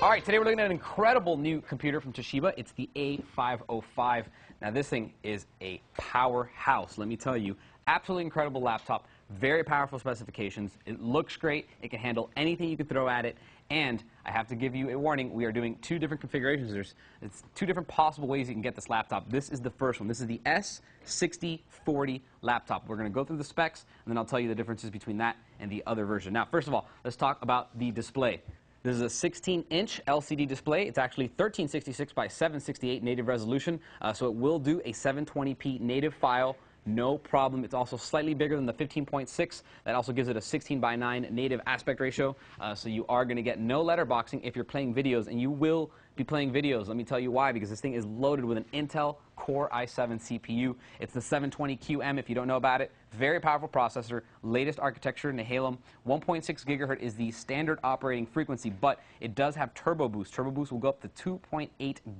All right, today we're looking at an incredible new computer from Toshiba. It's the A505. Now this thing is a powerhouse, let me tell you. Absolutely incredible laptop, very powerful specifications. It looks great, it can handle anything you can throw at it, and I have to give you a warning, we are doing two different configurations. It's two different possible ways you can get this laptop. This is the first one. This is the S6040 laptop. We're going to go through the specs, and then I'll tell you the differences between that and the other version. Now, first of all, let's talk about the display. This is a 16-inch LCD display. It's actually 1366 by 768 native resolution, so it will do a 720p native file, no problem. It's also slightly bigger than the 15.6. That also gives it a 16 by 9 native aspect ratio, so you are going to get no letterboxing if you're playing videos, and you will be playing videos. Let me tell you why, because this thing is loaded with an Intel Core i7 CPU. It's the 720QM if you don't know about it. Very powerful processor, latest architecture, Nehalem. 1.6 gigahertz is the standard operating frequency, but it does have turbo boost. Turbo boost will go up to 2.8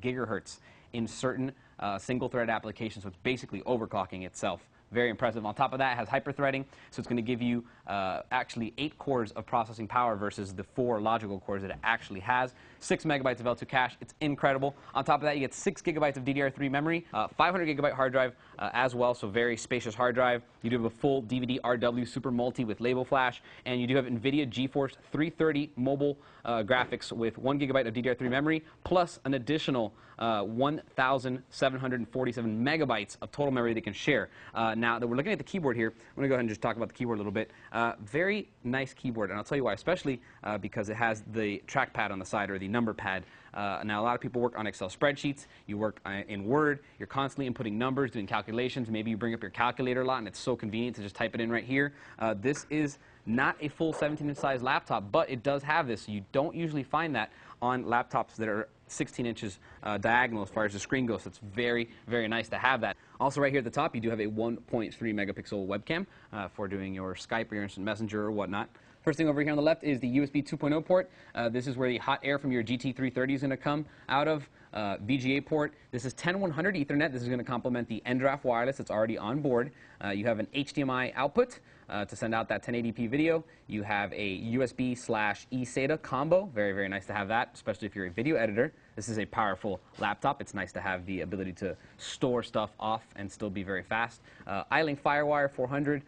gigahertz in certain single-thread applications, so it's basically overclocking itself. Very impressive. On top of that, it has hyper-threading, so it's going to give you actually 8 cores of processing power versus the 4 logical cores that it actually has. 6 megabytes of L2 cache. It's incredible. On top of that, you get 6 gigabytes of DDR3 memory, 500 gigabyte hard drive as well, so very spacious hard drive. You do have a full DVD RW Super Multi with label flash, and you do have NVIDIA GeForce 330 mobile graphics with 1 gigabyte of DDR3 memory, plus an additional 1,747 megabytes of total memory they can share. Now that we're looking at the keyboard here, I'm going to go ahead and just talk about the keyboard a little bit. Very nice keyboard, and I'll tell you why, especially because it has the trackpad on the side, or the number pad. Now, a lot of people work on Excel spreadsheets. You work in Word. You're constantly inputting numbers, doing calculations. Maybe you bring up your calculator a lot, and it's so convenient to just type it in right here. This is not a full 17-inch size laptop, but it does have this. You don't usually find that on laptops that are 16 inches diagonal as far as the screen goes. So it's very, very nice to have that. Also, right here at the top, you do have a 1.3 megapixel webcam for doing your Skype or your Instant Messenger or whatnot. First thing over here on the left is the USB 2.0 port. This is where the hot air from your GT330 is going to come out of. VGA port. This is 10100 Ethernet. This is going to complement the nDRAF wireless that's already on board. You have an HDMI output to send out that 1080p video. You have a USB/eSATA combo. Very, very nice to have that, especially if you're a video editor. This is a powerful laptop. It's nice to have the ability to store stuff off and still be very fast. iLink FireWire 400.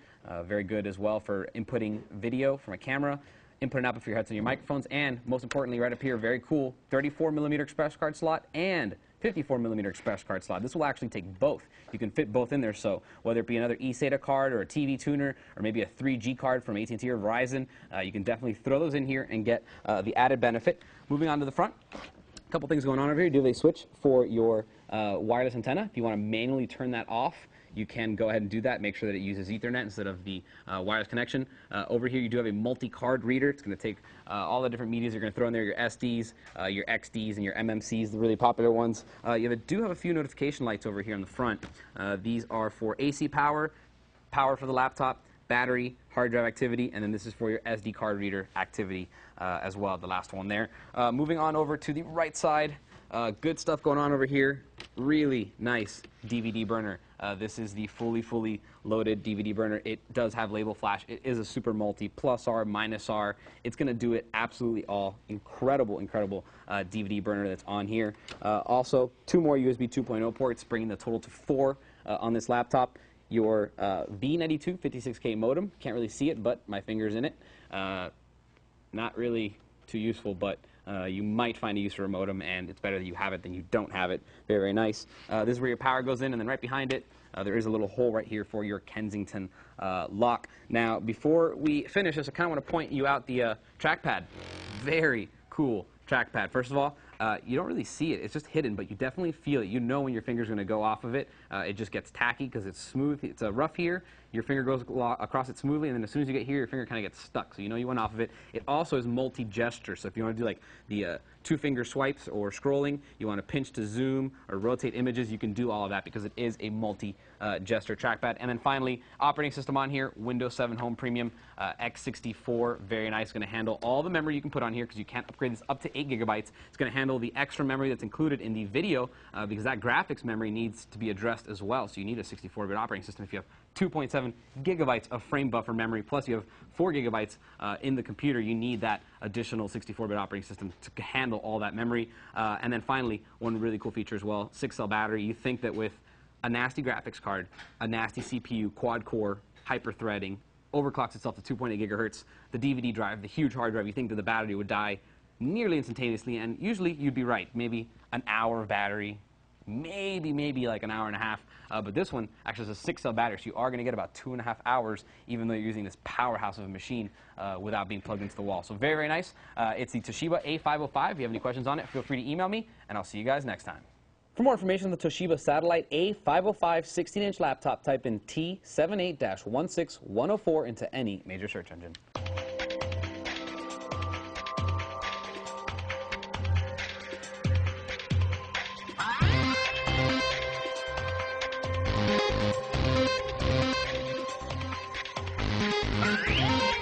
Very good as well for inputting video from a camera. Input and output for your headsets and your microphones, and most importantly, right up here, very cool, 34mm express card slot and 54mm express card slot. This will actually take both. You can fit both in there, so whether it be another eSATA card or a TV tuner or maybe a 3G card from AT&T or Verizon, you can definitely throw those in here and get the added benefit. Moving on to the front, a couple things going on over here. You do have a switch for your wireless antenna. If you want to manually turn that off, you can go ahead and do that. Make sure that it uses Ethernet instead of the wireless connection. Over here, you do have a multi-card reader. It's going to take all the different medias you're going to throw in there, your SDs, your XDs, and your MMCs, the really popular ones. You do have a few notification lights over here on the front. These are for AC power, power for the laptop, battery, hard drive activity, and then this is for your SD card reader activity as well, the last one there. Moving on over to the right side, good stuff going on over here. Really nice DVD burner. This is the fully loaded DVD burner. It does have label flash. It is a Super Multi, plus R, minus R. It's going to do it absolutely all. Incredible DVD burner that's on here. Also, 2 more USB 2.0 ports, bringing the total to 4 on this laptop. Your B92 56K modem. Can't really see it, but my finger's in it. Not really too useful, but you might find a use for a modem, and it's better that you have it than you don't have it. Very, very nice. This is where your power goes in, and then right behind it, there is a little hole right here for your Kensington lock. Now, before we finish this, I kind of want to point you out the trackpad. Very cool trackpad. First of all, you don't really see it. It's just hidden, but you definitely feel it. You know when your finger's going to go off of it. It just gets tacky because it's smooth. It's rough here. your finger goes across it smoothly, and then as soon as you get here, your finger kind of gets stuck. So you know you went off of it. It also is multi-gesture. So if you want to do like the two-finger swipes or scrolling, you want to pinch to zoom or rotate images, you can do all of that because it is a multi-gesture trackpad. And then finally, operating system on here, Windows 7 Home Premium x64, very nice. Going to handle all the memory you can put on here because you can't upgrade this up to 8 gigabytes. It's going to handle the extra memory that's included in the video because that graphics memory needs to be addressed as well. So you need a 64-bit operating system if you have 2.7 gigabytes of frame buffer memory, plus you have 4 gigabytes in the computer. You need that additional 64-bit operating system to handle all that memory. And then finally, one really cool feature as well, 6-cell battery. You think that with a nasty graphics card, a nasty CPU, quad-core, hyper-threading, overclocks itself to 2.8 gigahertz, the DVD drive, the huge hard drive, you think that the battery would die nearly instantaneously, and usually you'd be right. Maybe an hour of battery, maybe like an hour and a half. But this one actually has a 6-cell battery, so you are going to get about 2.5 hours, even though you're using this powerhouse of a machine without being plugged into the wall. So very, very nice. It's the Toshiba A505. If you have any questions on it, feel free to email me, and I'll see you guys next time. For more information on the Toshiba Satellite A505 16-inch laptop, type in T78-16104 into any major search engine. Yeah.